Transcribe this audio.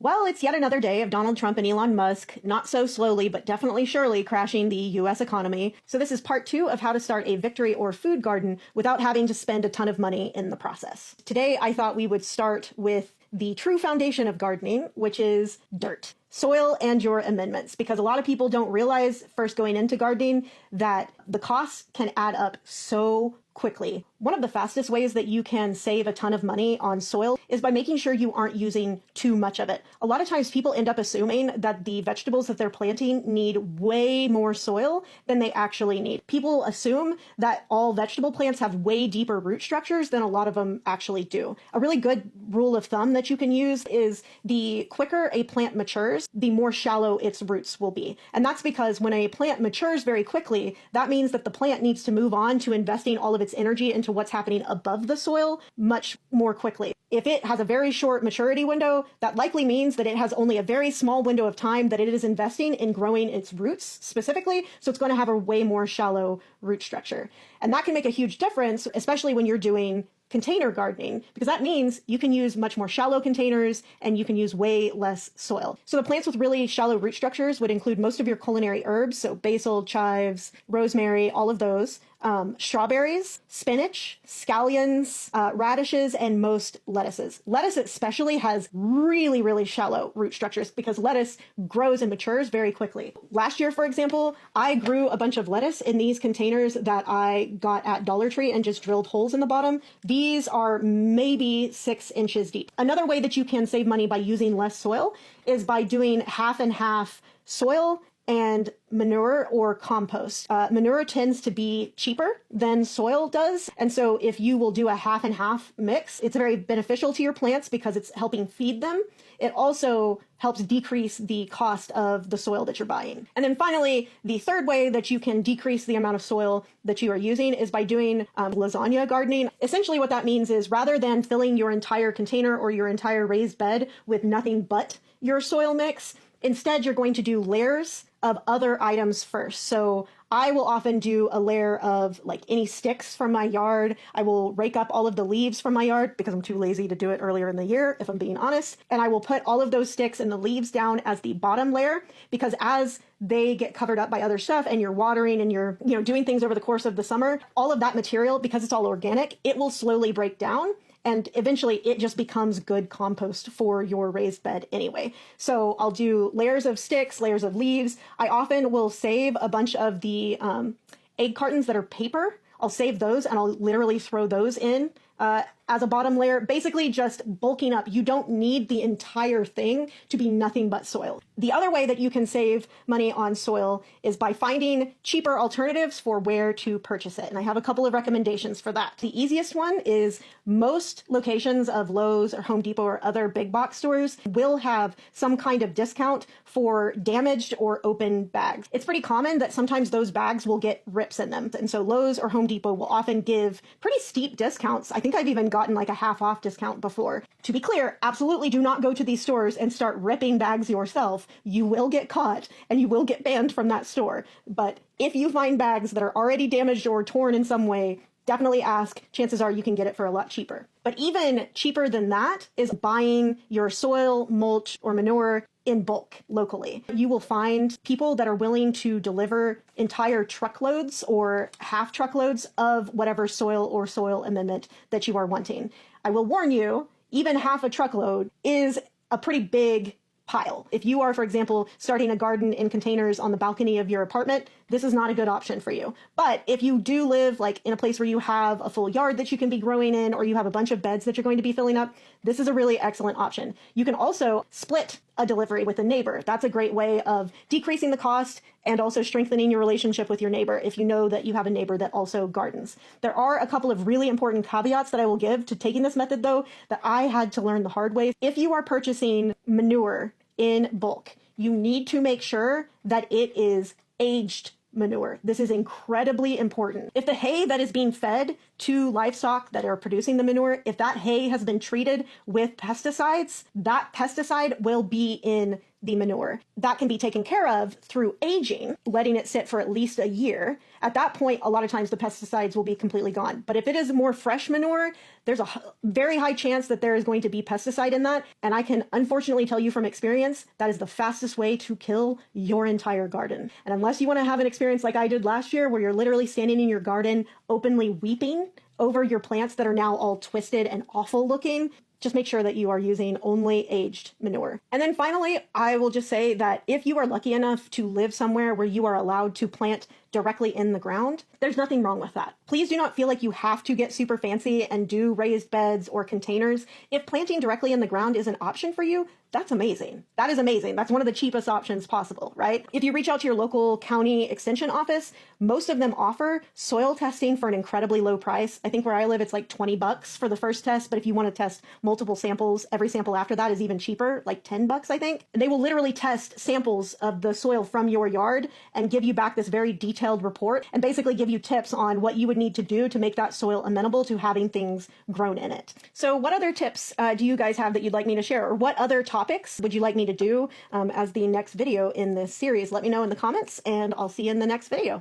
Well, it's yet another day of Donald Trump and Elon Musk, not so slowly, but definitely surely crashing the US economy. So this is part 2 of how to start a victory or food garden without having to spend a ton of money in the process. Today, I thought we would start with the true foundation of gardening, which is dirt, soil, and your amendments, because a lot of people don't realize first going into gardening that the costs can add up so quickly. One of the fastest ways that you can save a ton of money on soil is by making sure you aren't using too much of it. A lot of times people end up assuming that the vegetables that they're planting need way more soil than they actually need. People assume that all vegetable plants have way deeper root structures than a lot of them actually do. A really good rule of thumb that you can use is the quicker a plant matures, the more shallow its roots will be. And that's because when a plant matures very quickly, that means that the plant needs to move on to investing all of its energy into what's happening above the soil much more quickly. If it has a very short maturity window, that likely means that it has only a very small window of time that it is investing in growing its roots specifically, so it's going to have a way more shallow root structure. And that can make a huge difference, especially when you're doing container gardening, because that means you can use much more shallow containers and you can use way less soil. So the plants with really shallow root structures would include most of your culinary herbs, so basil, chives, rosemary, all of those, strawberries, spinach, scallions, radishes, and most lettuces. Lettuce especially has really, really shallow root structures because lettuce grows and matures very quickly. Last year, for example, I grew a bunch of lettuce in these containers that I got at Dollar Tree and just drilled holes in the bottom. These are maybe 6 inches deep. Another way that you can save money by using less soil is by doing half and half soil and manure or compost. Manure tends to be cheaper than soil does. And so if you will do a half and half mix, it's very beneficial to your plants because it's helping feed them. It also helps decrease the cost of the soil that you're buying. And then finally, the third way that you can decrease the amount of soil that you are using is by doing lasagna gardening. Essentially what that means is rather than filling your entire container or your entire raised bed with nothing but your soil mix, instead you're going to do layers of other items first. So I will often do a layer of like any sticks from my yard. I will rake up all of the leaves from my yard because I'm too lazy to do it earlier in the year, if I'm being honest. And I will put all of those sticks and the leaves down as the bottom layer, because as they get covered up by other stuff and you're watering and you're, doing things over the course of the summer, all of that material, because it's all organic, it will slowly break down. And eventually it just becomes good compost for your raised bed anyway. So I'll do layers of sticks, layers of leaves. I often will save a bunch of the egg cartons that are paper. I'll save those and I'll literally throw those in as a bottom layer, basically just bulking up. You don't need the entire thing to be nothing but soil. The other way that you can save money on soil is by finding cheaper alternatives for where to purchase it. And I have a couple of recommendations for that. The easiest one is most locations of Lowe's or Home Depot or other big box stores will have some kind of discount for damaged or open bags. It's pretty common that sometimes those bags will get rips in them. And so Lowe's or Home Depot will often give pretty steep discounts. I think I've even gotten like a half off discount before. To be clear, absolutely do not go to these stores and start ripping bags yourself. You will get caught and you will get banned from that store. But if you find bags that are already damaged or torn in some way, definitely ask. Chances are you can get it for a lot cheaper. But even cheaper than that is buying your soil, mulch, or manure in bulk locally. You will find people that are willing to deliver entire truckloads or half truckloads of whatever soil or soil amendment that you are wanting. I will warn you, even half a truckload is a pretty big pile. If you are, for example, starting a garden in containers on the balcony of your apartment, this is not a good option for you. But if you do live like in a place where you have a full yard that you can be growing in, or you have a bunch of beds that you're going to be filling up, this is a really excellent option. You can also split a delivery with a neighbor. That's a great way of decreasing the cost and also strengthening your relationship with your neighbor if you know that you have a neighbor that also gardens. There are a couple of really important caveats that I will give to taking this method though, that I had to learn the hard way. If you are purchasing manure in bulk, you need to make sure that it is aged manure. This is incredibly important. If the hay that is being fed to livestock that are producing the manure, if that hay has been treated with pesticides, that pesticide will be in the manure. That can be taken care of through aging, letting it sit for at least a year. At that point, a lot of times the pesticides will be completely gone. But if it is more fresh manure, there's a very high chance that there is going to be pesticide in that. And I can unfortunately tell you from experience, that is the fastest way to kill your entire garden. And unless you want to have an experience like I did last year, where you're literally standing in your garden openly weeping over your plants that are now all twisted and awful looking, just make sure that you are using only aged manure. And then finally, I will just say that if you are lucky enough to live somewhere where you are allowed to plant directly in the ground, there's nothing wrong with that. Please do not feel like you have to get super fancy and do raised beds or containers. If planting directly in the ground is an option for you, that's amazing. That is amazing. That's one of the cheapest options possible, right? If you reach out to your local county extension office, most of them offer soil testing for an incredibly low price. I think where I live, it's like $20 for the first test, but if you want to test multiple samples, every sample after that is even cheaper, like $10, I think. They will literally test samples of the soil from your yard and give you back this very detailed report and basically give you tips on what you would need to do to make that soil amenable to having things grown in it. So what other tips do you guys have that you'd like me to share? Or what other topics would you like me to do as the next video in this series? Let me know in the comments, and I'll see you in the next video.